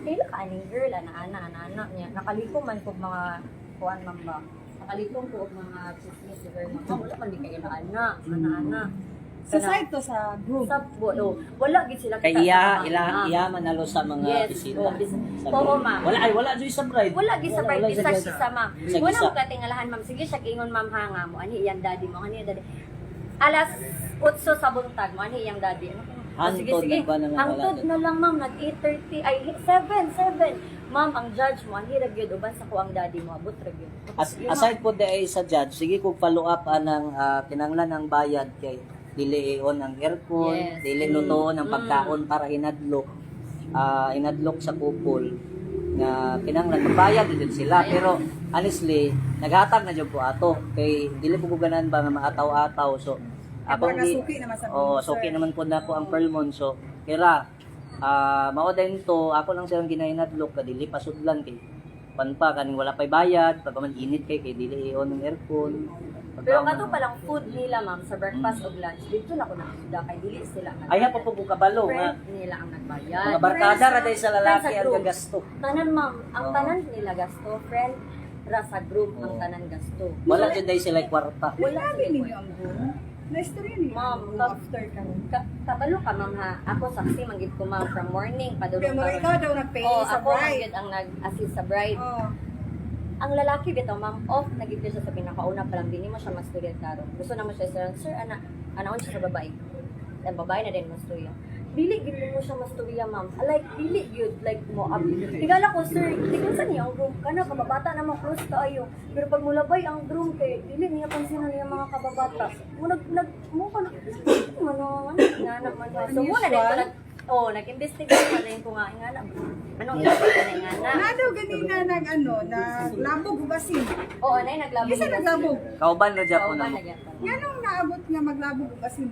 Kaya ka aning girl, ana niya. Nakaliko man ko mga kuan man ba. Nakaliko ko og mga chismis girl man. Wala man di kay ana. Sa side to sa group. Sa wala gid sila Kay iya manalo sa mga bisita. Sa Oo, group. ma'am. Wala joy sa bride. Wala gid sa Wala private sa sa gisa. isa ma'am. Sa Wala gisa. mo katingalahan ma'am. Sige siya ingon ma'am hanga mo. Ani iyang daddy mo. Ani iyang daddy. Alas 8 sa buntag mo. Ani iyang daddy. Hantod na ba naman wala Hantod doon? na lang ma'am. Nag 8:30 ay 7. Ma'am, ang judge mo, ang hirag yun, uban sa ko ang daddy mo, abot rag yun. Aside po ay sa judge, sige kung follow up anang kinanglan ng bayad kay dili on ang aircon, Yes. dili lutoon ang pagkaon para inadlok. Inadlok sa kupol na kinanglan magbayad din sila pero honestly naghatag na jud ko ato kay dili po ko ganan ba nga maataw-ataw so Abang gi- suki naman sa Oo, producer. suki naman po na po ang Pearlmont so kira mao din to ako lang silang ginahinadlok ka dili pasudlan kay pa kaning wala pay bayad pag man init kay dili on ang aircon. Pero kato palang food nila ma'am, sa breakfast o lunch, dito na ko nakasuda, kay dili sila. Ay pa po ko kabalo nga Friend nila ang nagbayad. mga barkada ra day sa lalaki Friends sa ang group. gagasto. Tanan ma'am, ang Oo. tanan nila gasto, friend, ra sa group ang Oo. tanan gasto. Wala jud day sila kwarta. Wala Sabi sila ninyo ang group. Na-story niyo. Ma'am, After ka. kabalo ka ma'am ha. Ako saksi manggid ko ma'am from morning padulong Pero ikaw daw nag-pay sa ako bride. manggid ang nag-assist sa bride. Oh. Ang lalaki bitaw ma'am off nagigil siya sa pinakauna pa lang, dili mo siya masturya karon. Gusto na mo siya sir anaon siya sa babae. Ang babae na din masturya. Dili gid mo siya masturya ma'am. Like dili gyud like mo up. Tigala ko sir, tigol sa niya ang groom kana kababata na mo close kaayo. Pero pag mulabay ang groom kay dili niya pansinan niya mga kababata. Mo mo kana nga naman. So mo na din nag-investigate na rin ko nga nga na. Anong investigate na nga na? Na daw ganina naglabog basin. Oo, nay naglabog. Isa naglabog. Kauban ra jud po na. Nganong naabot nga maglabog basin?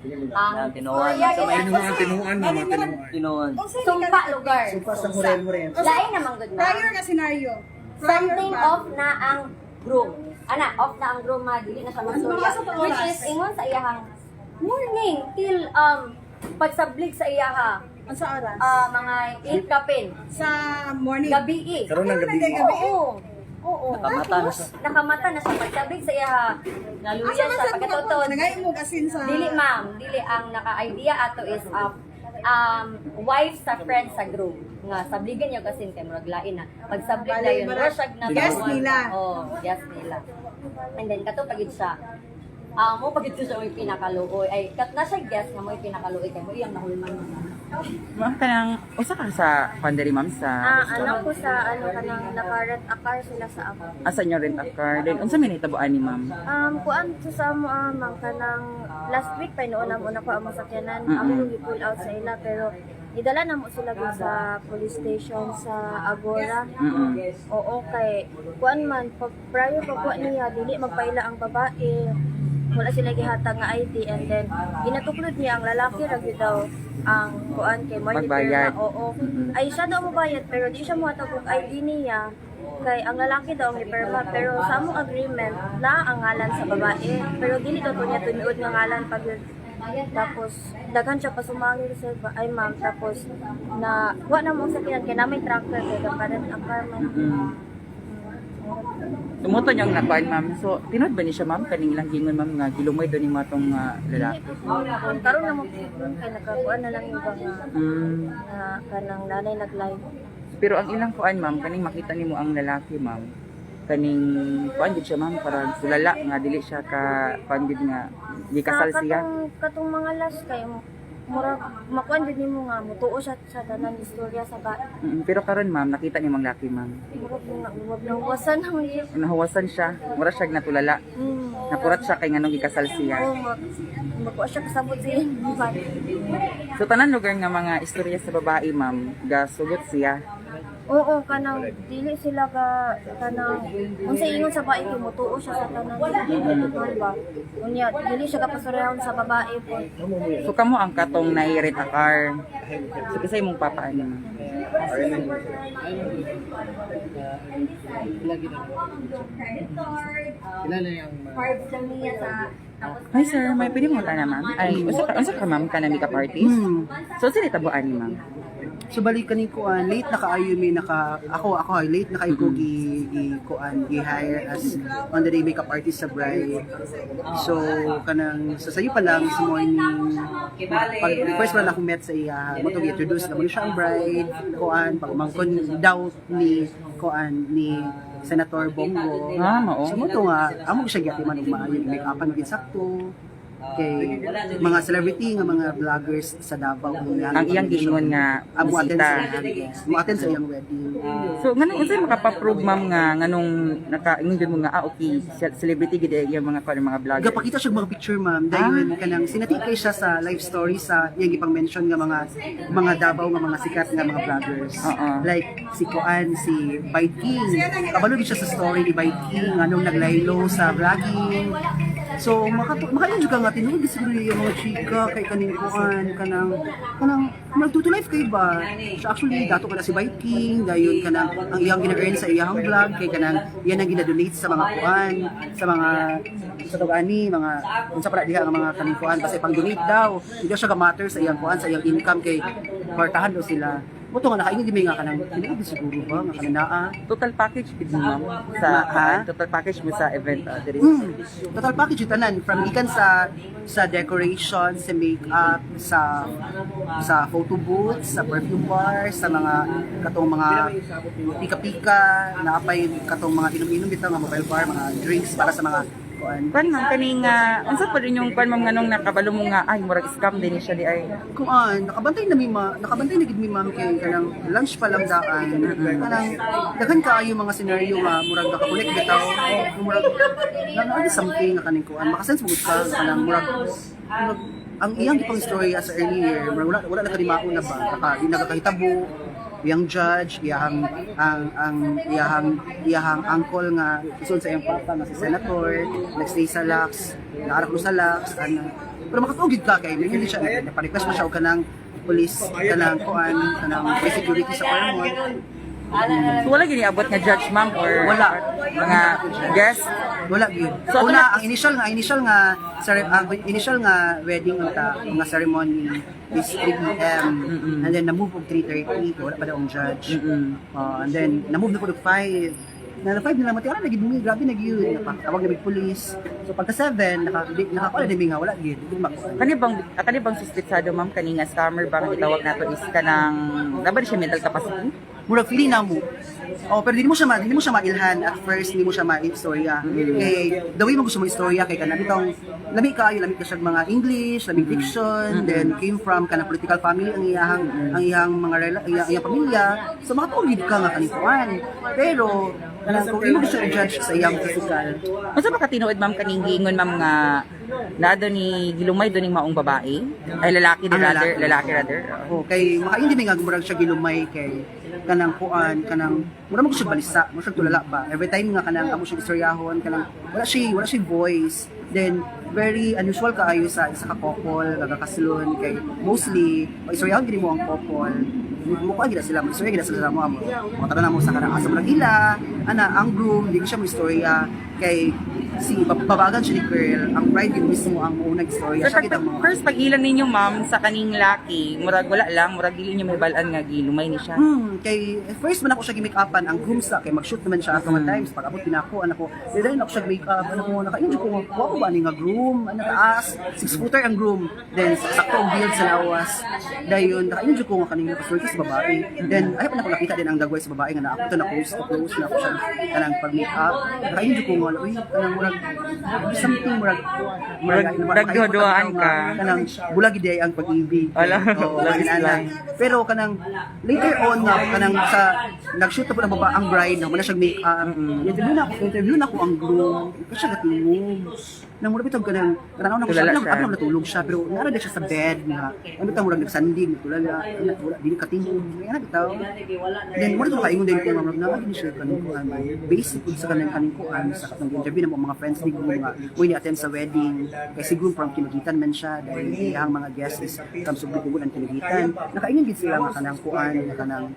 Tinuan yeah, sa may Tinuan naman. tinuan. Sumpa lugar. Sumpa sa Huren. Lain naman good Prior na. nga scenario. Something off na ang groom. Off na ang groom ma dili na siya magsurya. Which is ingon sa iyahang morning till pagsablig sa iyaha. Ang sa oras? Mga 8 kapin. Sa morning. Gabi. Karon ng gabi. Oo. Nakamata na siya. Nakamata na siya pagsablig sa iyaha. Naluya siya pagkatotod. Nagay mo asin sa... Dili ma'am, dili ang naka-idea ato is wife sa friend sa group. Nga sabligan niya kasi kay murag lain na. Pag sablig na yun, rashag na Guess nila. Oh, yes nila. And then kato pagid siya. Mo pagid siya may pinakaluoy. Ay kat na siya guess nga mo pinakaluoy kay mo iyang nahulman mo. Ma'am, kanang, usa ka sa pandari, ma'am, sa... Alam ko sa kanang naka-rent a car sila sa ako. Asa nyo rent a car? Then, unsa may nahitabuan ni ma'am? Kuan sa mo mang kanang last week pa noon una ko ang masakyanan ako gi-pull out sa ila pero idala na mo sila gud sa police station sa Agora. Oo kay kuan man pag prior pa kuan niya dili magpaila ang babae. Wala sila gihatag nga ID and then ginatuklod niya ang lalaki ra gyud daw ang kuan kay mo Magbayad. Oo. Ay siya daw mobayad pero di siya mohatag og ID niya. Kay ang lalaki daw ni perma pero sa among agreement na ang ngalan sa babae pero dili daw to niya tuniod nga ngalan pag yun. Tapos daghan siya pasumangil sa ay ma'am tapos na wa na mo sakyan kay namin tracker kay kaparet ang car man. Tumuto niyang nakuan, ma'am. So, tinood ba ni siya, ma'am? Kaning ilang gingon, ma'am, nga gilumay doon ni matong lalaki. Karon na mo kay nakakuan na lang yung mga Mm. na kanang nanay nag-live. Pero ang ilang kuan, ma'am, kaning makita nimo ang lalaki, ma'am. Kaning kuan gid siya, ma'am, para sulala nga dili siya ka kuan gid nga di kasal siya. Katong mga last kay mura makuan gid nimo nga mutuo siya sa tanan istorya sa ba. Pero karon, ma'am, nakita ni mang laki, ma'am. Mura nang wasan na mo yun. Nahawasan siya. Mura siya natulala. Napurat siya kay nganong gikasal siya. Oo, magkuha siya kasabot siya. So tanan lugar nga mga istorya sa babae, ma'am, gasugot siya. Oo, kanang dili sila ka kanang unsa ingon sa babae kay mutuo siya sa tanan ba. Unya dili siya kapasurehon sa babae po. So kamo ang katong nai-rent a car. So kisay mong papaan ma'am. Kilala yung Cards lang niya sa Hi sir, may pwede mo na ma'am. Ay, unsa ka ma'am ka na makeup artist? So sila tabuan ni ma'am. So balik kaning kuan, late na kaayo mi ako late na kaayo ko gi kuan gi hire as on the day makeup artist sa bride. So kanang sa sayo pa lang sa morning pag first wala ako met sa iya mo to introduce na mo siya ang bride kuan pag mangkon daw ni kuan ni Senator Bongo. Mao. So mo to nga amo siya gyati man og maayo make-upan gyud sakto. Kay mga celebrity nga mga vloggers sa Davao Ang iyang giingon nga amo bisita. attend sa iyang wedding. So nganong unsay makapaprove ma'am nga nganong nakaingon gid mo nga okay celebrity gid yung mga mga vlogger. Gapakita siya mga picture ma'am dayon kanang sinatikay siya sa live story sa iyang ipang mention nga mga Davao nga mga sikat nga mga vloggers. Like si Kuan, si Bite King. Kabalo gid siya sa story ni Bite King nganong naglaylo sa vlogging. So makayon juga nga tinuod siguro yung mga chika kay kaning Kuan kanang magtutulife kay ba. So actually dato kana si Bite King dayon kanang ang iyang gina-earn sa iyang vlog kay kanang iyan ang gina-donate sa mga Kuan sa tugani mga unsa para diha nga mga kaning Kuan kasi pang donate daw hindi siya ka-matter sa iyang Kuan sa iyang income kay kwartahan daw sila. Moto nga nakaingon gid nga kanang tinuod siguro ba nga kanaa. Total package gid mo ma'am sa total package mo sa event diri. Total package yung tanan from ikan sa decoration, sa makeup, sa photo booth, sa perfume bar, sa mga katong mga pika-pika, naapay katong mga inom-inom bitaw nga mobile bar, mga drinks para sa mga kuan. Kuan ma'am kaning unsa pa rin yung kuan ma'am nganong nakabalo mo nga ay murag scam din siya di ay. Kuan, nakabantay na gid mi ma'am kay kanang lunch pa lang daan. Kanang daghan kaayo mga scenario nga murag nakakunik bitaw, murag nang something nga kaning kuan. Makasense mo ka kanang murag ang iyang gipang story as earlier, murag wala na kadimao na ba, di nagakahitabo iyang judge, iyang uncle nga isun sa iyang papa nga si senator, nagstay sa Lax, naarak mo sa Lax, pero makatugid ka kay hindi siya naparequest mo siya og kanang police kanang kuan kanang security sa Paramount. So wala gini abot nga judge ma'am or Wala. mga guest. Wala gyud. So, Una ang initial nga wedding nga ceremony is 3 PM and then na-move og 3:30 wala pa daw ang judge. And then na-move na ko og 5. Na 5 nila mati ara lagi bumi grabe na gyud napatawag na police. So pagka 7 nakakuha na nga wala gyud. Kani bang suspetsado ma'am kani nga scammer bang itawag nato is kanang dapat siya mental capacity? Murag feeling na mo. Pero hindi mo siya mailhan at first, hindi mo siya ma-istorya. Kay the way mo gusto mo istorya kay kanang itong lamig ka siya mga English, lamig fiction, then came from kanang political family ang iyang mga iyang pamilya. So makatugid ka nga kanikuan. Pero kanang kung imo gusto i-judge sa iyang physical. Unsa ba ka tinuod ma'am kaning giingon ma'am nga nado ni gilumay do ning maong babae? Ay lalaki rather. Kay makaindi mi nga gumurag siya gilumay kay kanang kuan kanang mura mo siya balisa mo siya tulala ba every time nga kanang amo siya istoryahon kanang wala siya voice then very unusual kaayo sa isa ka couple nagakaslon kay mostly pag istoryahon gid mo ang couple mukha gid sila istorya gid sila mo tanan mo sa kanang asa murag ila ang groom di siya mo istorya kay si babagan siya ni girl ang bride yun mismo ang unang istorya siya kita mo first pag ilan ninyo ma'am sa kaning laki murag wala lang murag dili niyo mahibalan nga gilumay ni siya. Kay first man ako siya gi-make-upan ang groom sa kay mag-shoot naman siya ako times pag abot pinako anak ko dili ako siya make-up anak ko naka-enjoy ko wa ko ba ni nga groom ano taas 6-footer ang groom then sakto ang build sa lawas dayon naka-enjoy ko nga kanina pa sa babae then ay pa na ko nakita din ang dagway sa babae nga na ako to na close na ako siya kanang pag make-up naka-enjoy ko nga uy kanang murag nagduduaan ka kanang bulag gid ang pag-ibig pero kanang later on na kanang sa nag-shoot na po ng ang bride na wala siyang make-up interview na ko ang groom kasi siya natulog nang mura bitog kanang na ko siya natulog siya pero nara na siya sa bed nga ano ta murag nagsanding tulala wala dili katingog nga bitaw then mura to kaingon din ko murag na siya kanang basic sa kanang kuan sa katong interview ng mga mga friends ni Groom nga when attend sa wedding kay si Groom from Kinagitan man siya dahil iyang mga guests is from Sugbugugon ang Kinagitan. Nakaingon gid sila nga kanang kuan nga kanang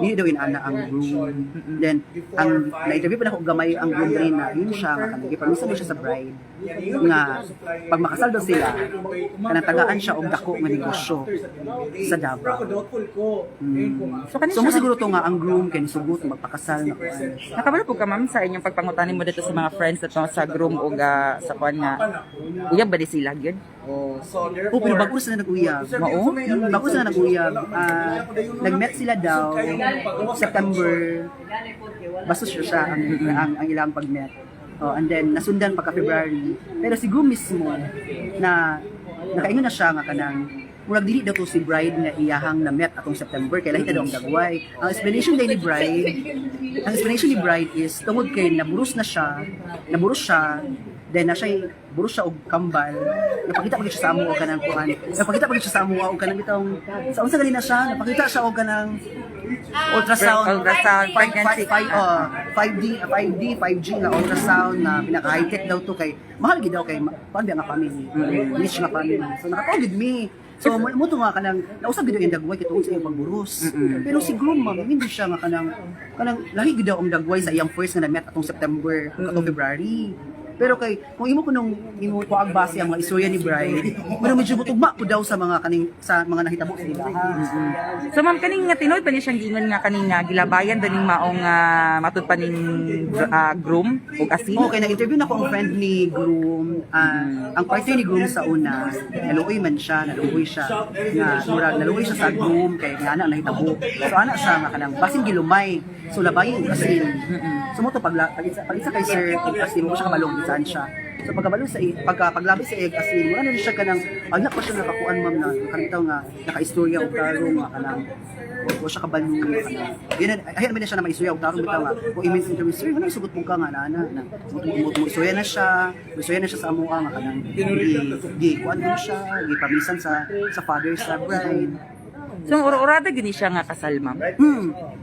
dili daw inana ang Groom. Then ang na-interview pa na ko gamay ang Groom rin na yun siya nga kanang giparmisa mo siya sa bride nga pag makasal daw sila kanang tagaan siya og dako nga negosyo sa Davao. So mo siguro to nga ang Groom kay nisugot magpakasal na kuan. Nakabalo po ka ma'am sa inyong pagpangutanin mo dito sa mga friends at sa groom o sa kuan nga uyab ba di sila gyud? Oh, pero bago sila nag-uyab. Mao? Bago sila nag-uyab, nag-met sila daw September. Basta siya ang ilang pag-met. Oh, and then nasundan pagka February. Pero si Groom mismo na nakaingon na siya nga kanang murag dili daw to si bride nga iyahang na met atong September kay lahi daw ang dagway. Ang explanation ni bride is tungod kay naburos siya, then na siya buros siya og kambal. Napakita pa siya sa amo og kanang kuan. Napakita pa siya sa amo og kanang bitong sa unsa gali na siya, napakita siya og kanang ultrasound pregnancy. 5G na ultrasound na pinaka high tech daw to kay mahal gid daw kay kuan nga family. Rich nga family. So nakatawag me. So mo to nga kanang nausab gid yung dagway kitungod sa iyang pagburos. Pero si Groom ma'am hindi siya nga kanang lahi gid daw ang dagway sa iyang first nga na met atong September atong February. Pero kay kung imo ko ang base ang mga istorya ni Bride, pero medyo butugma ko daw sa mga nahitabo sa ila. So ma'am kaning nga tinood pa ni siyang gingon nga kaning gilabayan daning maong matud pa ning groom ug asin. Okay, na-interview na ko ang friend ni Groom. Ang partner ni Groom sa una, naluoy siya nga murag naluoy siya sa Groom kay nga ana nahitabo. So ana siya nga kanang basing gilumay. So labayin ug asin. So mo to pagisa kay sir ug asin mo siya kabalong saan siya. So pagkabalo sa paglabi sa egg asin, wala na siya kanang agnak pa siya nakakuan ma'am na kanitaw nga nakaistorya og tarong nga kanang o siya kabalo kanang. Ayan man siya na maistorya og tarong bitaw nga. Kung image interview sir, wala sugot mo ka nga ana na mo istorya na siya sa amo nga kanang di kuan mo siya, gipamisan sa father sa bride. So urada gini siya nga kasal ma'am.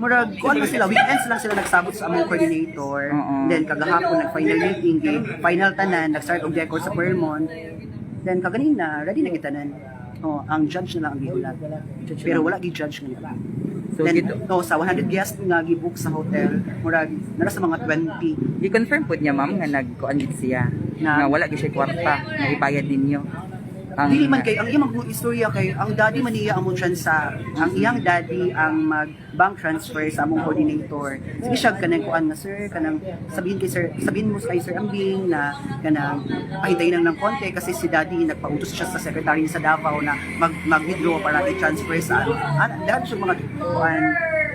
Murag kuan pa sila, weekends lang sila nagsabot sa among coordinator. Then kagahapon nag-final meeting, final tanan, nag-start og decor sa Fairmont. Then kaganina, ready na gitanan. Oh, ang judge na lang ang gihulat. Pero wala gi-judge nga. So Then, gito. sa 100 guests nga gi-book sa hotel, murag nara sa mga 20. Gi-confirm pud niya ma'am nga nagkuan gid siya nga wala gid siya kwarta nga ibayad ninyo. Dili man kay ang iyang istorya kay ang daddy man niya among ang iyang daddy ang mag-bank transfer sa among coordinator. Sige siya kanang kuan nga sir, kanang sabihin mo kay Sir Ambing na kanang pahintayin ng konti kasi si daddy nagpautos siya sa secretary sa Davao na mag-withdraw para i-transfer sa dahil siya mga kuan.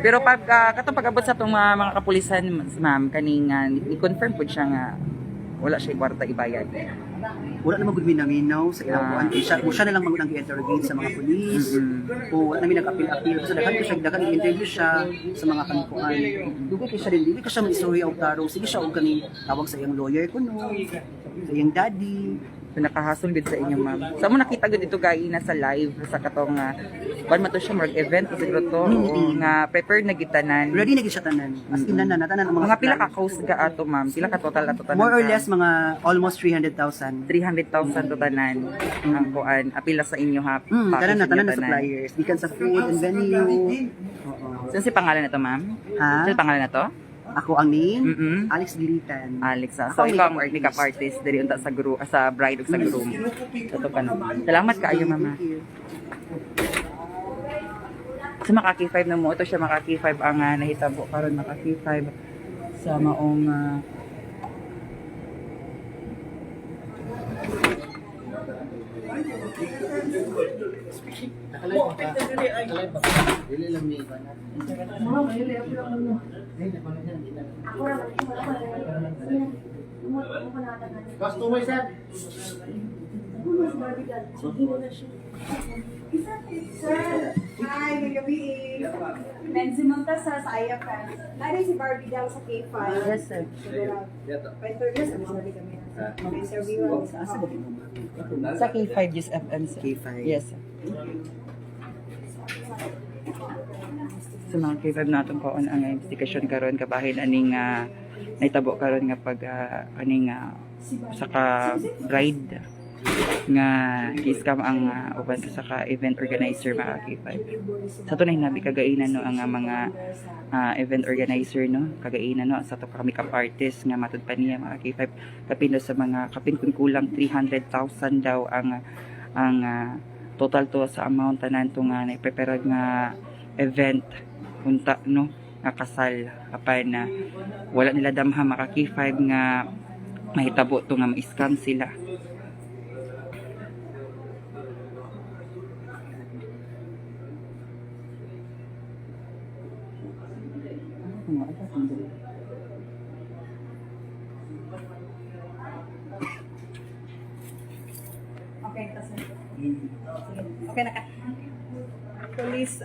Pero pag katong pag-abot sa itong mga kapulisan ma'am kaning i-confirm pud siya nga wala siya kwarta ibayad. Wala naman gud minaminaw sa ilang kuan. Siya na lang mangunang i-interrogate sa mga pulis. O wala namin nag-apil-apil. So dagan i-interview siya sa mga kanikuan. Dugay kay siya din. Dili ka siya mag-istorya og tarong. Sige siya og kaning tawag sa iyang lawyer kuno. Sa iyang daddy. So nakahasol gid sa inyo ma'am. Sa mo nakita gud ito na sa live sa katong kuan man to siya mag event siguro to o nga prepared na gitanan. Ready na gid siya tanan. As in na tanan ang Mga pila ka cost ka ato ma'am? Pila ka total ato tanan? more or less mga almost 300,000. 300,000 to tanan ang kuan. Apila sa inyo ha. Tanan package na niyo suppliers. Gikan sa food and venue. Oo. So si pangalan na to ma'am? Ha? So pangalan na to? Ako ang name, Mm-mm. Alex Gilitan. Alex. So ikaw ang makeup artist diri unta sa sa bride ug sa groom. Ito ka na. Salamat kaayo mama. Thank you. So maka K5 na mo ito siya maka K5 ang nahitabo karon maka K5 sa maong Customer sir. Hi, may gabi. Maximum ta sa IFN. Ano si Barbie daw sa K5? Yes sir. Pa-interview sa sabi kami. May-interview sa Sa K5 Just FM sir. K5. Yes sir. sa mga K5 natin ko ang investigation karon kabahin aning naitabo karon nga pag aning saka bride nga gi-scam ang uban sa saka event organizer mga K5. Sa tunay nabi kagainan no ang mga event organizer no kagainan no sa to kami ka artist nga matud pa niya mga K5 kapin sa mga kapin kun kulang 300,000 daw ang total to sa amount tanan to nga na-prepare nga event unta no nga kasal apan na wala nila damha mga K5 nga mahitabo to nga ma-scam sila. Okay, kasi. Okay na ka. Police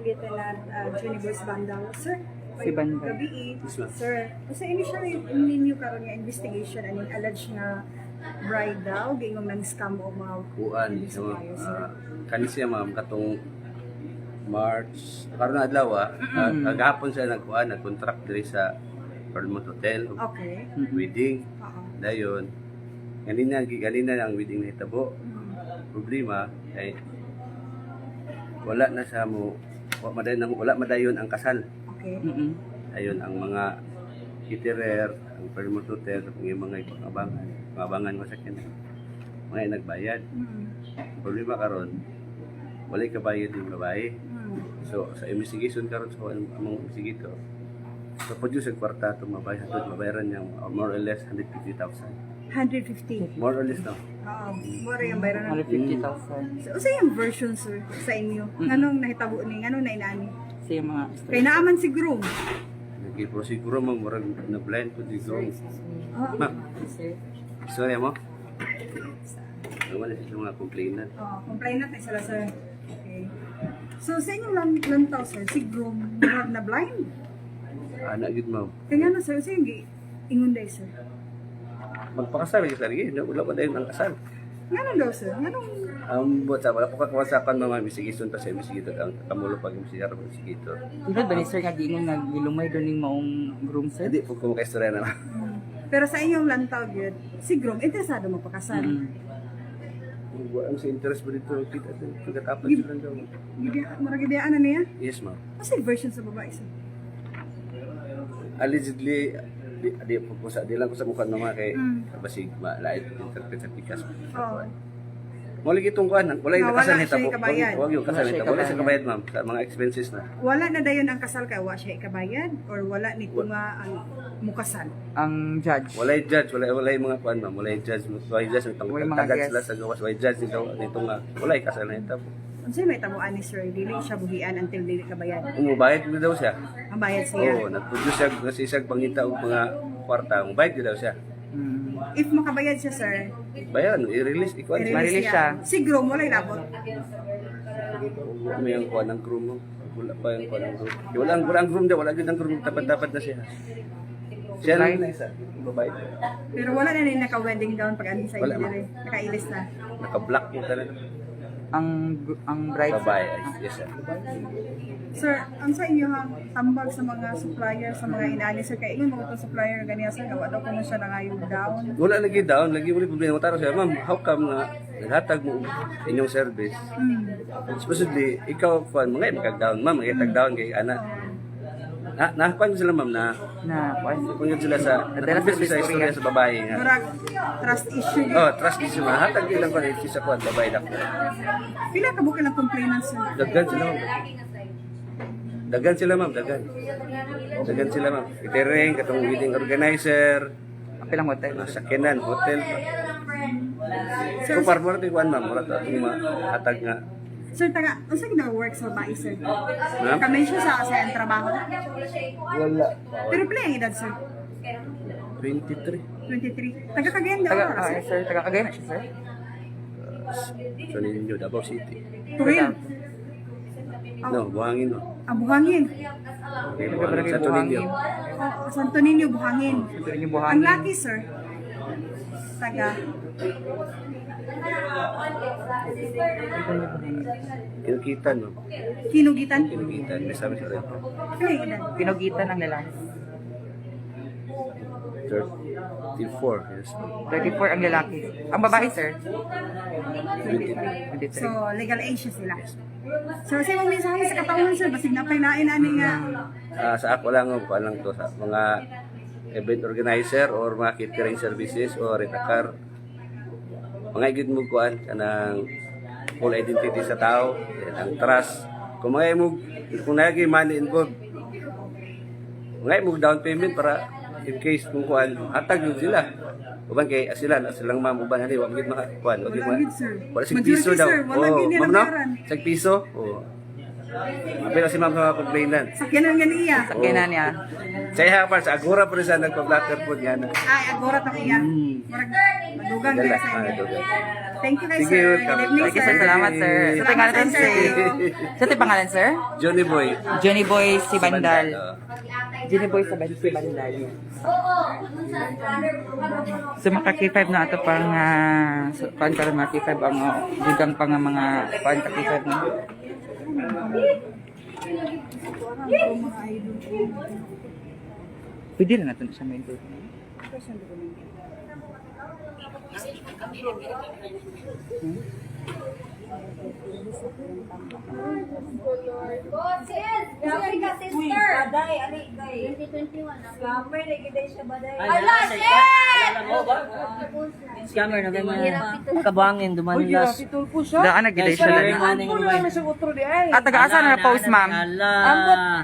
Lieutenant Juniverse Bandang. Sir, Si Bandang. gabi sir, kasi initially ninyo karon nga investigation aning alleged nga bride daw giingong nang scam o mga kuan suppliers, sir. kani siya ma'am katong March karon na adlaw kagahapon siya nag-contract diri sa Fairmont Hotel Okay. wedding Oo. dayon ganina ang wedding na hitabo problema ay wala na sa mo wala madayon ang kasal Okay. ayun ang mga caterer ang Fairmont Hotel ang mga abangan ko sa kanya mga nagbayad problema karon wala kabayad yung babae. So sa investigation karon sa among investigator so produce ang kwarta to mabayaran niya more or less 150,000 150. more or less no. Oo. More yung bayaran. 150,000 So, usa yung version, sir, sa inyo? Anong nahitabo ni? Anong nainani? sa mga Kay naaman si groom. Nagprosiguro mo murag na blind ko dito. Oo. Ma. Sorry mo. Wala siya mga complainant. Complainant na sila, sir. Okay. So, sa inyong lantaw, sir, si groom, murag na blind. Anak gid mo. Kaya nga, sir, sa yung ingunday, sir. Magpakasal gyud lagi, wala pa dayon ang kasal. Nga daw, sir? Anong Buat sa wala ko kawasakan mga investigation ta sa investigator ang kamulo pag investigator. Ikaw ba ni sir nga giingon nga gilumay do ning maong groom sir? Hindi po ko makaistorya na. pero sa inyong lantaw, yun, si groom, interesado magpakasal. Wala ang sa interest mo dito kita pagkatapos sila daw. Murag ideyaan na niya? Yes ma'am. Kasi version sa babae, sir. Allegedly di lang ko sa mukha ng mga kay basig malait interpret sa pikas. Oo. Wala gitong kuan, wala yung Wala kasal siya nito. ikabayad. Wag yung kasal Wala siya nito. Wala sa ikabayad. kabayad ma'am sa mga expenses na. Wala na dayon ang kasal kay wa siya ikabayad or wala ni nga ang mukasal. Ang judge. Wala yung judge, wala yung mga kuan ma'am, wala yung judge, wala yung judge nitong Wala yung mga tagad guest. sila sa gawas, wala yung judge nitong wala yung kasal nito. Unsay may tabuan ni sir, dili siya buhian until dili kabayad. Umubayad mo daw siya. Ang bayad siya. Oo, nag-produce siya kasi siya pangita og mga kwarta, umubayad daw siya. If makabayad siya, sir, Bayaran, i-release ikuan siya. Ma-release siya. Si groom wala ilabot. May ang kuan ng crew mo. Wala pa yung kuan ng crew. Wala ang groom daw, wala gid ang groom tapat-tapat na siya. Siya lang na isa, babae. Pero wala na rin naka-wedding gown pag andi sa Wala, inyo dire. Nakailis na. Naka-black yung talaga. Ang bride Babae, yes sir. Sir, ang sa inyo hang tambag sa mga supplier, sa mga inani, sir, kaya ingon mga itong supplier ganiya, sir, gawa daw ko na siya nangayong down. Wala lagi down, lagi wala problema. Taro siya, ma'am, how come na naghatag mo inyong service? Supposedly, ikaw, kuan, mga makag-down, ma'am, makitag-down kay anak. Nakakuan ko sila, ma'am, na kung yun sila sa, nakapis sa istorya sa babae nga. Murag, trust issue. Oh, trust issue na. Hatag ilang kuan, isa kuan, babae na. Pila ka bukil ang complainants, sir? Daggan sila, ma'am. Daggan sila, ma'am, daggan. Daggan sila, ma'am. Catering, katong wedding organizer, Pilang hotel. sakinan, hotel. Sir, So, parang ito kuan, ma'am. Wala ito atong mahatag nga. sir, taga, ang sa gina-work sa babae, sir? Ma'am? Kami siya sa ang trabaho. Wala. Pero pila yung edad, sir? 23. 23. Taga Cagayan daw, Taga sir? sir, taga Cagayan na siya sir. So, ninyo, Davao City. Tuwil. No, buhangin, no. Ang buhangin. Okay, Taga buhangin Barangay sa Tulinyo. Oh, Santo Niño, buhangin. Ito yung Ang buhangin. lucky, sir, taga Kinukitan, no? Kinugitan? Kinukitan. May sabi sa rin. Ano yung edad? Pinugitan ang lalaki. 34 years old. 34 ang lalaki. Ang babae, sir? 23. So, legal age sila. So, sa mga mensahe sa katauhan, sir, basig na pailain ani nga. Sa ako lang, kung lang to sa mga event organizer or mga catering services or rent-a-car. Mga igid mo kuan kanang full identity sa tao, then ang trust. Kung naging money involved, mga mo down payment para in case kung kuan hatag yun sila. Uban kay silang ma'am uban ani wa gid makakuan, wa gid Wala gid, sir. wala sig Majority, piso daw. sir, wala gid nila ma'am no? bayaran. Sig piso. Oh. Pero si ma'am sa complainant. Sakyanan nga niya. Sakyanan niya. Sa iya pa sa agora pa rin sa nagpa-blatter po niya. Ay, agora ta iya. Murag madugang Dala. din sa inyo. Dugan. Thank you, guys, Sige, sir. welcome. Good evening, Thank you, sir. sir. Salamat, sir. Sa pangalan, sir. Sa ito pangalan, sir? Johnny Boy. Johnny Boy si Bandal. Oh. Johnny Boy sa si Bandal. So maka K5 na ito pang pan karon mga K5 ang dugang pang mga pan ka K5 na. Pwede na natin siya may Grabe ka, sister! Baday, ali, day. 2021 na. Scammer, nagiday siya baday. Ala, shit! Scammer na kayo mga kabangin, dumanlas. Daan na gid siya na. At taga-asa na post, ma'am. Ala.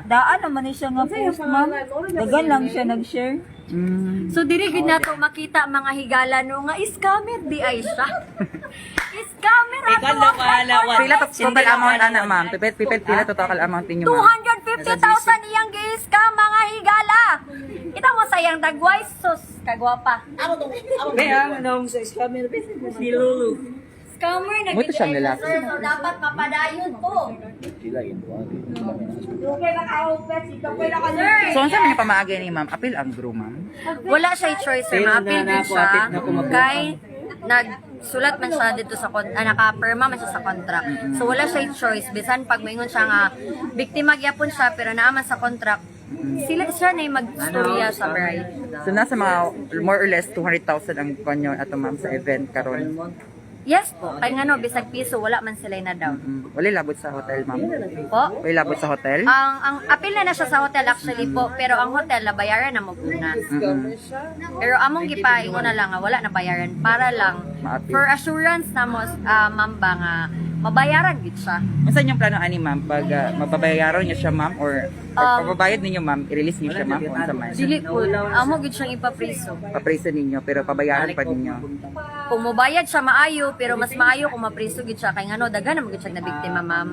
Daan naman ni siya nga post, ma'am. Dagan lang siya nag-share. So diri gid nato makita mga higala no nga scammer di ay siya. Scammer ato. Pila total amount ana, ma'am? Pila total amount ninyo, ma'am? 250,000 iyang gi-scam mga higala. Kita mo sayang dagway sus kagwapa. Kaya nung sa scammer business ni Lulu. Scammer na Buti siyang gid lalaki. sir, so dapat mapadayon to. Sila ito. Okay na ka-opet, ikaw pwede ka sir. So, ano sa mga pamaagay ni ma'am? Apil ang groom, ma'am? Wala siya choice sir, ma-appeal din siya kay nagsulat man siya dito sa naka-perma man siya sa contract. So wala siya choice bisan pag moingon siya nga biktima gyapon siya pero naaman sa contract. Siya na yung mag-storya sa bride. So, nasa mga more or less 200,000 ang kanyo ato, ma'am, sa event karon. Yes po, kay nga no, bisag piso, wala man sila na down. Wala labot sa hotel, ma'am. Po? Wala labot sa hotel? Ang apil na siya sa hotel actually po, pero ang hotel nabayaran na mo una. Pero among gipaingon na lang nga wala na bayaran para lang Ma-appeal. for assurance na mo ma'am ba nga mabayaran gid siya. Ano sa inyong plano, ani, ma'am? Pag mababayaran niyo siya, ma'am, or pababayad ninyo, ma'am, i-release niyo siya, ma'am, kung sa man? Dili po, amo gid siyang ipapriso. Papriso ninyo, pero pabayaran pa ninyo. Kung mobayad siya maayo, pero mas maayo kung mapriso gid siya kay ngano daghan na magid siya na biktima, ma'am.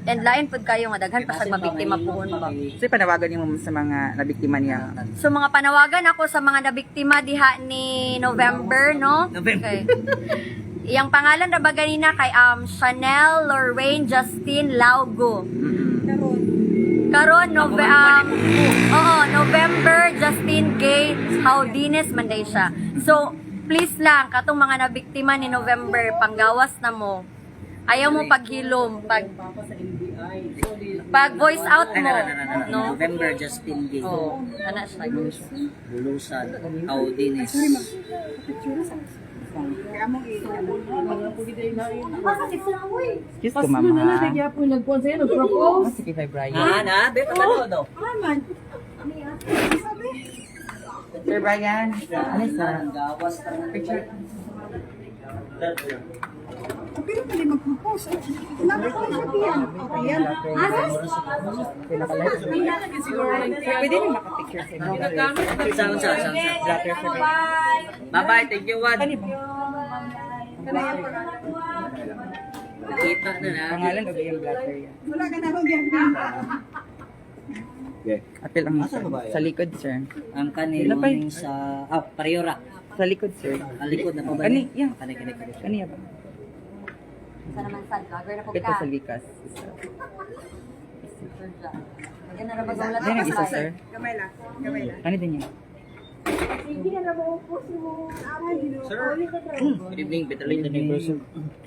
And lain pud kayo nga daghan pa siya mabiktima puhon ba. So, panawagan niyo, ma'am, sa mga nabiktima niya. So mga panawagan ako sa mga nabiktima diha ni November, no? Okay. Iyang pangalan na ba ganina kay Chanel Lorraine Justine Laugo. Karon November Justine Gay Haudines Manday siya. So please lang katong mga nabiktima ni November panggawas na mo. Ayaw mo paghilom pag voice out mo, no? November Justin Gay. Oh, ana siya. Lulusan. Audines. Kiss ko, ma'am, ha? Sige, kay Brian. Beto ka daw. Sir Brian, ano sa Gawas na picture? Pero pwede mag-propose. Dapat ko siya diyan. Okay yan. Pwede rin makapicture sa inyo. Saan. Bye-bye, thank you, Wad. Kita na na. Pangalan o ba yung blatter yan? Wala ka na akong diyan. Apil ang sa likod, sir. Ang kanilang sa... Pariora. Sa likod, sir. Alikod na pa ba? Kani, yan. Kani. Kaniya ba? Sa naman sad, vlogger na po Ito ka. sa likas. Yan na ba gawala Yan ang isa, sir. Gamay lang. Gamay lang. Ano din yan? Good evening, better late than never.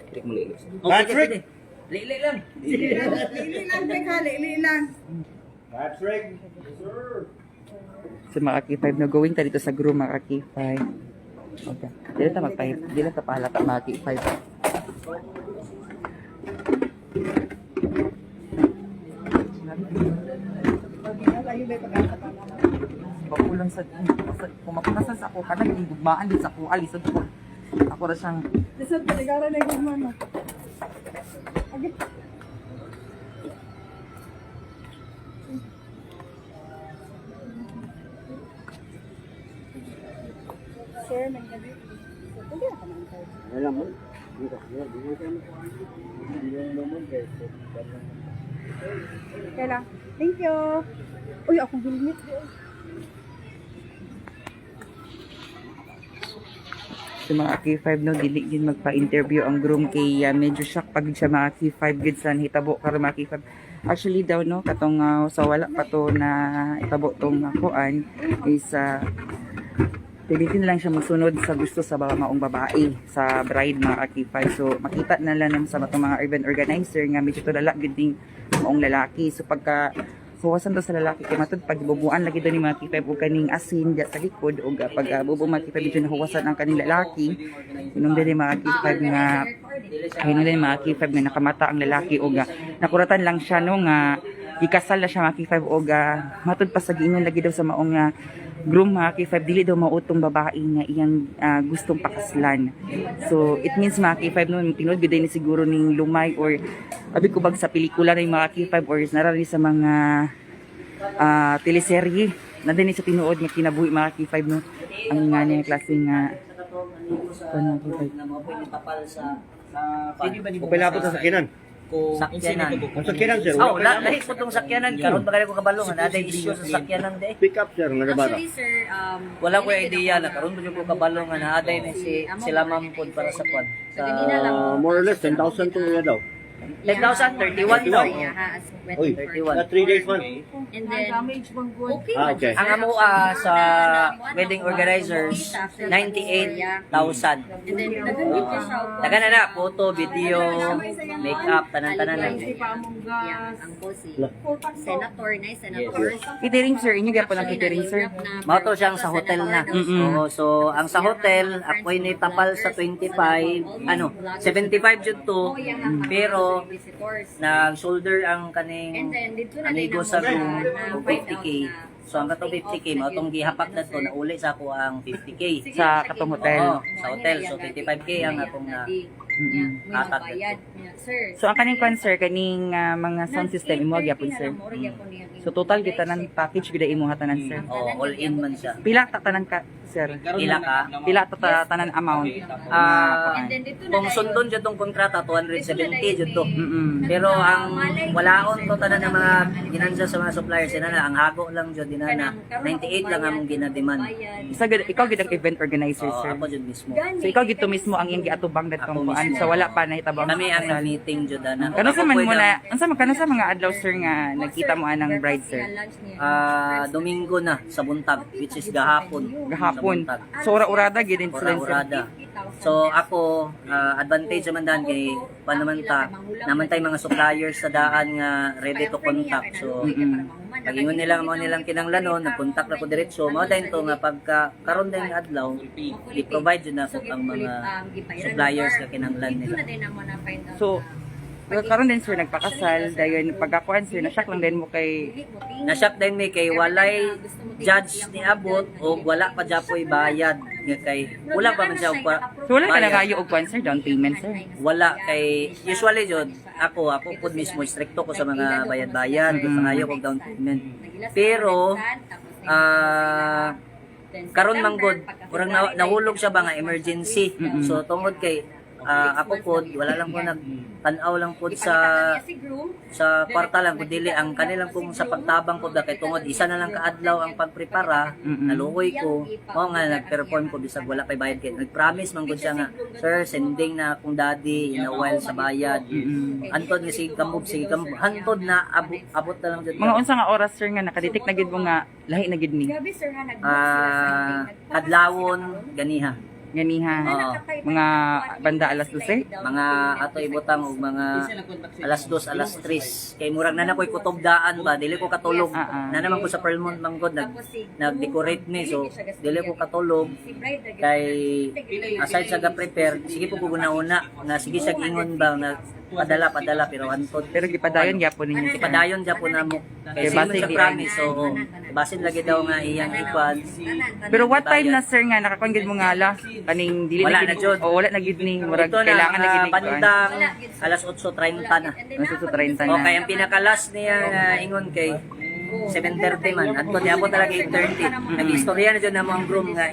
Click mo lilis. Patrick! Lili lang. Lili lang, Beka, lili lang. Patrick! So mga K5 na going ta dito sa groom mga K5. Okay. Dili ta magpahit, dili ta pahalata mga K5. Pakulang sa kung mapunasan sa ako kanang gugmaan din sa ako alisod ko. Ako ra siyang Lisod, paligara na yung mama. Sir, may gabi. Pwede na ka naman tayo. Alam mo? Kaya lang. Thank you. Uy, akong bilmit. sa mga K5 no dili gid magpa-interview ang groom kay medyo shock pag siya mga K5 gid sa hitabo karon mga K5. Actually daw no katong sa wala pa to na itabo tong kuan is pilitin lang siya magsunod sa gusto sa mga maong babae sa bride mga K5. So makita na lang sa matong mga event organizer nga medyo to lala gid ning maong lalaki. So pagka huwasan daw sa lalaki kay matud pag bubuan lagi daw ni mga K5 og kaning asin diya sa likod og pag bubu mga K5 medyo nahuwasan ang kaning lalaki inong din mga K5 nga ayun din mga K5 nga nakamata ang lalaki og nakuratan lang siya no nga ikasal na siya mga K5 og matud pa sa giingon lagi daw sa maong groom mga K5 dili daw mautong babae nga iyang gustong pakaslan. So it means mga K5 no tinud gid ni siguro ning lumay or abi ko bag sa pelikula ng mga K5 or narari sa mga teleserye nandiyan ni sa tinuod nga kinabuhi mga K5 no ang nga niya klase nga ano K5 na mo pwede tapal sa Okay na po sa sakinan. sakyanan. Ang sakinan, sir. Oh, lahi po tong sakyanan karon ba ko kabalo nga naday issue sa sakyanan de. Pick up, sir. Nga bata. Actually, sir, Wala ko idea na karon ba ko kabalo nga naaday na si sila ma'am pod para sa kwan. Sa kanina lang po. More or less, 10,000 to daw. 10,000 31 daw. Yeah, ha, as Uy, 31. 3 days man. And then, okay. Ah, okay. Ang amo sa wedding organizers 98,000. And then, nagandito siya. Taga na photo, video, makeup, tanan-tanan lang. Yeah, ang po si Senator, nice Senator. catering sir inyo gyapon ang catering sir Mao to siyang sa hotel na. Oo, so ang sa hotel ako ni tapal sa 25, 75 jud to. Pero nag-shoulder ang kaning amigo sa room og 50k. So ang katong 50k mao tong gihapak na to nauli sa ako ang 50k sa katong hotel. Oo, sa hotel. So 25k ang akong na hatag na to. Sir. So ang kaning kwan sir kaning mga sound system imo gyapon sir. So total kita ng package gid imo hatanan sir. Oh, all in man siya. Pila ta tanan ka sir? Pila ka? Pila ta tanan amount? Kung sundon jud tong kontrata 270 jud to. Pero Mm-mm. ang walaon to tanan ng mga ginansya sa mga suppliers na ang hago lang jud dinana 98 lang ang ginademand. Isa gid ikaw gid ang event organizer Oo, sir. ako jud mismo. So ikaw gid to mismo ang iyang giatubang datong Ako kuan. mismo. So wala pa nahitabang. Kami ang meeting jud ana. Kano sa man muna, unsa man sa mga adlaw sir nga nagkita mo anang bride sir? Domingo na sa buntag which is gahapon. Gahapon. Sa buntag. So ura-urada gid din sila sir. Ura-urada. So ako advantage naman dan kay naman namantay mga suppliers sa daan nga ready to contact. So pagingon nila mo nilang kinanglanon, nag-contact na ko diretso. Mao dayon to nga pagka karon din nga adlaw, i-provide jud na ko ang mga suppliers nga kinanglan nila. So karon din sir nagpakasal dayon pagkakuan sir na-shock lang din mo kay Na-shock din may kay walay judge ni abot o wala pa japoy bayad nga kay wala pa man siya og so wala ka na bayad. kayo og kuan sir down payment sir. Wala kay usually jud ako pud mismo stricto ko sa mga bayad-bayad pangayo kog down payment. Pero karon manggod kurang nahulog siya ba nga emergency. So tungod kay ako po, wala lang po nagtanaw lang po sa kwarta lang po dili ang kanilang kung sa pagtabang po kay tungod isa na lang kaadlaw ang pagprepara, naluoy ko, mo nga nag-perform ko bisag wala pay bayad kay. Nag-promise man gud siya nga, sir, sending na akong daddy in a while sa bayad. Antod nga sige kamog hantod na abot na lang jud. Mga unsa nga oras sir nga nakadetect na gid mo nga lahi na gid ni? Kadlawon ganiha. Ganiha. Mga banda alas 12? Mga ato ibutang og mga alas 2, alas 3. Kay murag na nakoy kutob daan ba, dili ko katulog. Na naman ko sa Pearlmont manggod nag-decorate ni so dili ko katulog. Kay aside sa ga-prepare, sige po ko una nga sige siya ingon ba na padala pero antod. Pero gipadayon gyapon ninyo. Ipadayon gyapon namo. Kay base sa di promise so basin lagi daw nga iyang ikwan. Pero what time na sir nga nakakuan gid mo nga ala kaning dili Wala na na jud. gid o wala na gid ni murag Ito na, kailangan na gid ni kuan. bandang alas 8:30 na. Nasa 30 na. Okay, ang pinaka-last niya ingon kay 7:30 man. At kung niya po talaga 8:30. Nag-istorya na dyan na mo ang groom nga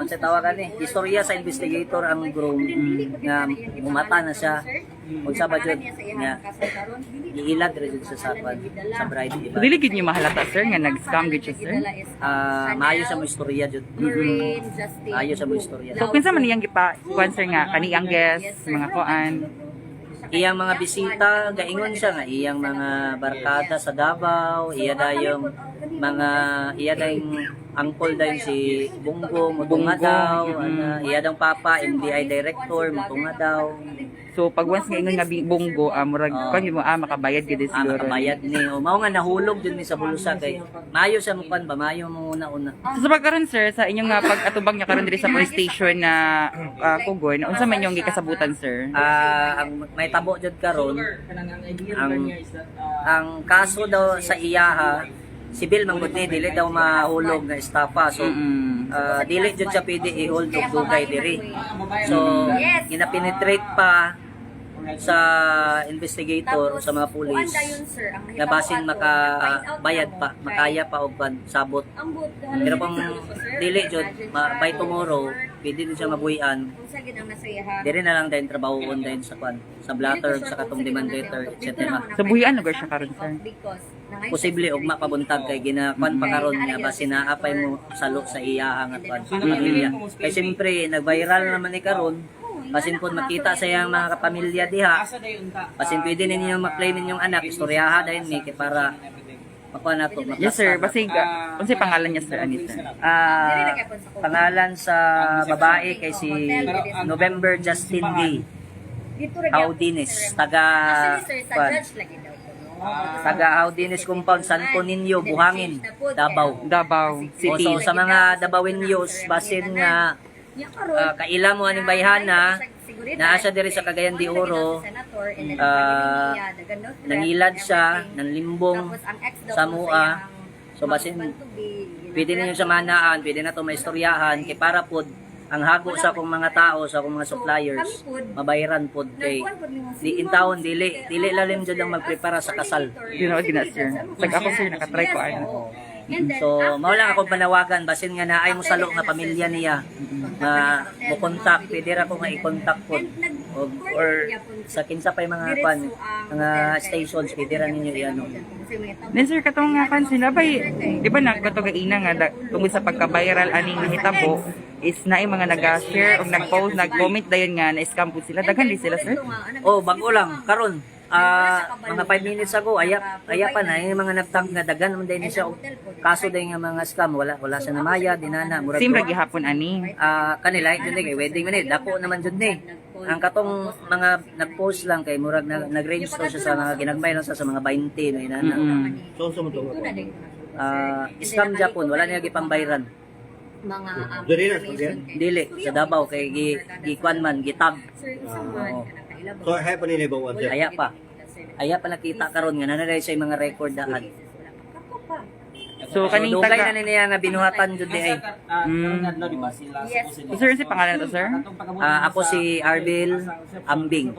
unsa tawagan ni istorya sa investigator ang groom nga umata na siya unsa ba jud nga giilad ra jud sa bride di ba Dili gid niyo mahalata sir nga nag-scam gid siya sir. maayo sa mo istorya jud maayo sa mo istorya So kinsa man iyang gipa kuan sir nga kaniyang guest mga kuan. iyang mga bisita gaingon siya nga iyang mga barkada sa Davao iya dayong mga iya dayong angkol dayon si Bungo mutunga daw iya dang papa NBI director mutunga daw. So pag once nga ingon nga bunggo murag kuan gid mo makabayad gid siguro. Makabayad ni o mao nga nahulog jud ni sa bulusa kay maayo sa mukan ba maayo mo una So sa pagkaron sir sa inyong nga pag-atubang niya karon diri sa police station na Kugon, unsa man yung gikasabutan sir? ang may tabo jud karon ang kaso daw sa iyaha sibil man gud ni dili daw mahulog nga estafa so dili jud siya pwede i-hold og dugay diri so ginapenetrate pa sa investigator sa mga pulis na basin makabayad pa makaya pa og sabot pero kung dili jud by tomorrow pwede din siya mabuhian diri na lang din trabahoon din sa sa blatter sa katong demand letter etc. Sa buhian lugar siya karon sir. Posible ugma pabuntag kay ginakuan pa karon nga basin naapay mo salo sa iyahang at pamilya kay siyempre nag-viral naman ni karon basin po makita sa iyang mga kapamilya diha basin pwede ninyo ma-claim ninyong anak istoryaha dahil ni kay para makuha na to Yes sir, basig unsay pangalan niya sir ani sir? Pangalan sa babae kay si November Justin Gay Audines taga Audines Compound Santo Niño Buhangin Davao City. So sa mga Davaoeños basin nga kaila mo aning bayhana naa siya diri sa Cagayan de Oro nangilad siya nanlimbong sa mua so basin pwede ninyo sa manaan pwede na to maistoryahan kay para pod ang hago sa akong mga tao sa akong mga suppliers mabayaran pod kay di in taon dili lalim jud ang magprepara sa kasal Ginood gina sir. Pag ako sir nakatry ko ano. so mao lang ako panawagan basin nga naay mo salo nga pamilya niya na mo contact pwede ra ko nga i-contact pod or sa kinsa pay mga mga stations pwede ra ninyo i-ano. Then sir katong nga kan sila bay di ba nagkatog ina nga tungod sa pagka-viral aning nahitabo is naay mga nag-share o nag-post nag-comment dayon nga na-scam po sila daghan di sila sir. Bago lang karon mga 5 minutes ago aya pa na yung mga nagtang nga dagan man din siya kaso din nga mga scam wala siya namaya dinana murag Sim ra gihapon ani. kanila jud ni kay wedding man dako naman jud ni ang katong mga nag-post lang kay murag nag-register siya sa mga ginagmay lang sa mga 20 na inana So mo to. scam Japon wala niya gipambayran mga Diri na dili sa Davao kay gikuan man gitag So hay pa ni bawan sir. aya pa nakita karon nga nanay sa mga record daan So kaning dugay taga na niya nga binuhatan jud di ay Sir si pangalan to sir? ako si Arbil Ambing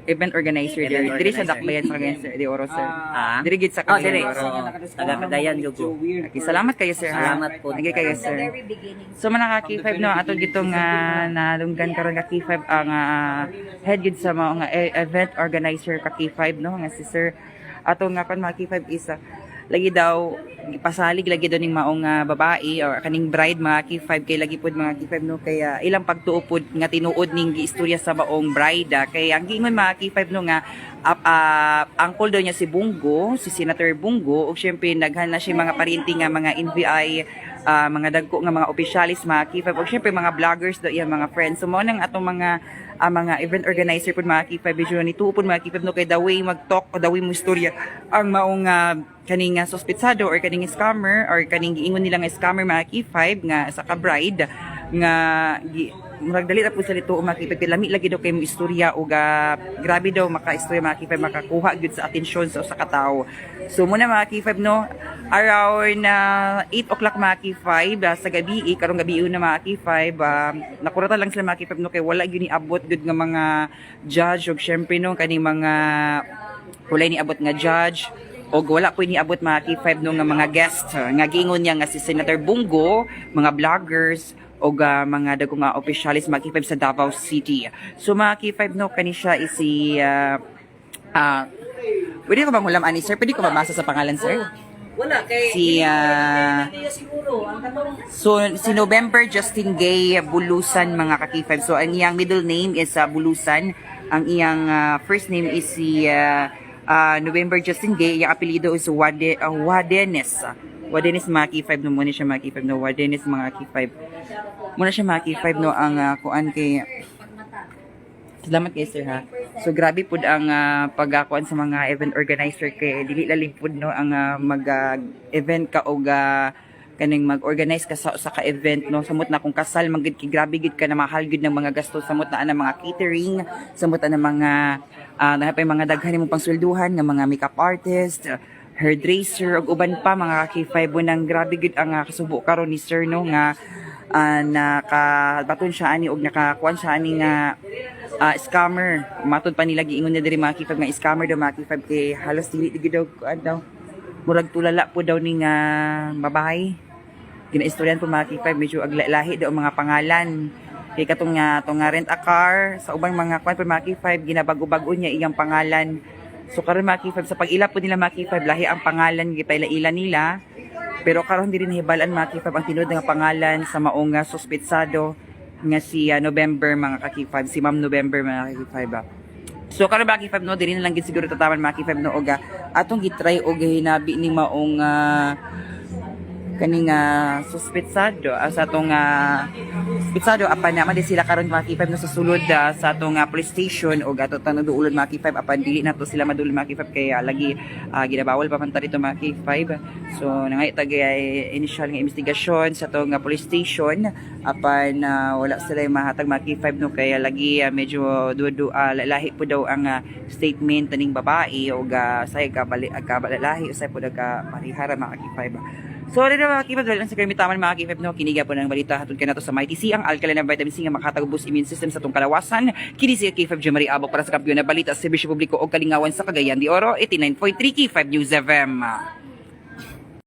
event organizer Event diri sa organizer. Dakbayan sa Cagayan sir, di oro sir. Ah. Diri gid sa Oh, Cagayan dire. de Oro. Taga Cagayan jugo. Okay, salamat kayo sir. ha. Salamat po. Sige kayo sir. Very beginning. So man ka K5 no ato gitong nalunggan karon ka K5 ang head gid sa mga event organizer ka K5 no nga si sir ato nga kon mga K5 is lagi daw pasalig lagi daw ning maong babae or kaning bride mga K5 kay lagi pud mga K5 no kaya ilang pagtuo pud nga tinuod ning giistorya sa maong bride kay ang giingon mga K5 no nga angkol daw niya si Bungo, si Senator Bungo ug syempre naghan na siya mga parinti nga mga NBI mga dagko nga mga opisyalis mga K5 ug syempre mga vloggers daw iya mga friends so mo nang atong mga event organizer pud mga K5 video ni tuo pud mga K5 no kay the way mag-talk o the way mo istorya ang maong kaning suspetsado or kaning scammer or kaning giingon nila nga scammer mga K5 nga sa ka-bride nga murag dali ra po sa lito mga K5 kay lami lagi daw kay mo istorya o grabe daw maka-istorya mga K5 makakuha gyud sa atensyon sa usa ka tawo. So muna mga K5 no around 8 o'clock mga K5 sa gabi karong gabi na mga K5 nakuratan lang sila mga K5 no kay wala gyud ni abot gyud nga mga judge ug syempre no kaning mga wala ni abot nga judge o wala po iniabot mga K5 no nga mga guest nga giingon niya nga si Senator Bungo, mga vloggers o mga dagko nga officialis mga K5 sa Davao City. So mga K5 no kani siya is si pwede ko ba ngulam ani sir? Pwede ko ba basa sa pangalan sir? Wala kay Si siguro ang katong so si November Justin Gay Bulusan mga ka-K5. So ang iyang middle name is Bulusan. Ang iyang first name is si November Justin Gay, yung apelido is Wadenes. Wadenes mga K5 no muna siya mga K5 no Wadenes mga K5. Muna siya mga K5 no ang kuan kay salamat kay sir ha. So grabe pud ang pagkuan sa mga event organizer kay dili lalim pud no ang mag-event ka og kaning mag-organize ka sa ka event no samot na kung kasal magid ki grabe gid ka na mahal gid ng mga gastos samot na mga catering samot na mga napay mga daghan mo pangswelduhan nga mga makeup artist hairdresser ug uban pa mga K5 nang grabe gid ang kasubo karon ni sir no nga nakabaton siya ani og nakakuan siya ani nga scammer matod pa nila giingon na diri mga K5 nga scammer daw mga K5 kay halos dili gid daw daw murag tulala po daw ning babae ginaistoryan po mga K5 medyo aglahi daw mga pangalan kay katong nga rent a car sa ubang mga kwan po mga K5 ginabago-bago niya iyang pangalan so karon mga K5 sa pag-ila po nila mga K5 lahi ang pangalan gipaila-ila nila pero karon diri nahibalan mga K5 ang tinuod nga pangalan sa maong suspetsado nga si November mga K5 si Ma'am November mga K5 So karon mga K5 no diri na lang gid siguro tataman mga K5 no og atong gitry og hinabi ning maong kaning suspetsado sa atong suspetsado apan naman di sila karon mga K5 no sa sulod sa atong police station og ato tanong duulon mga K5 apan dili nato sila madulon mga K5 kay lagi ginabawal pa man ta dito mga K5 so nangay tagay initial nga investigasyon sa atong police station apan wala sila mahatag mga K5 no kaya lagi medyo lahi po daw ang statement taning babae og say ka lahi usay po ka parihara mga K5 So, rin na mga K5, sa karmitaman mga K5, no, kiniga po ng balita hatod ka na to sa MyTC, ang alkaline ng vitamin C nga makatagubos immune system sa itong kalawasan. Kini si K5 Jemari Abok para sa kampiyon na balita sa Serbisyo Publiko o Kalingawan sa Cagayan de Oro, 89.3 K5 News FM.